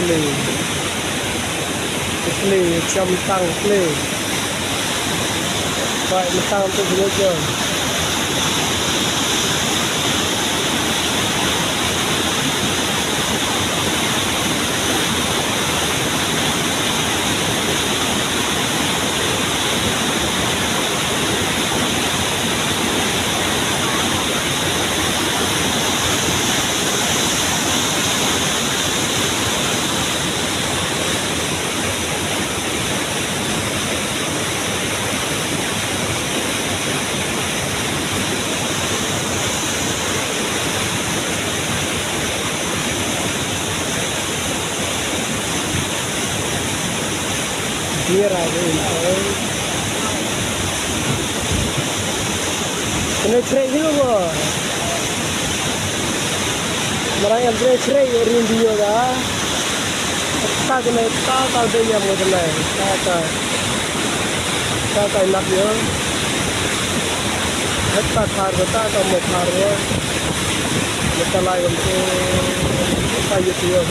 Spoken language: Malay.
play chăm tăng play vậy mà tăng tôi nhớ chưa Here I will. Kena cerai juga boh. Mereka yang cerai orang dia dah. Tak kena tak dia yang kena. Tak nak dia. Hatta khar tak mau khar dia. Kita lain untuk kayu dia.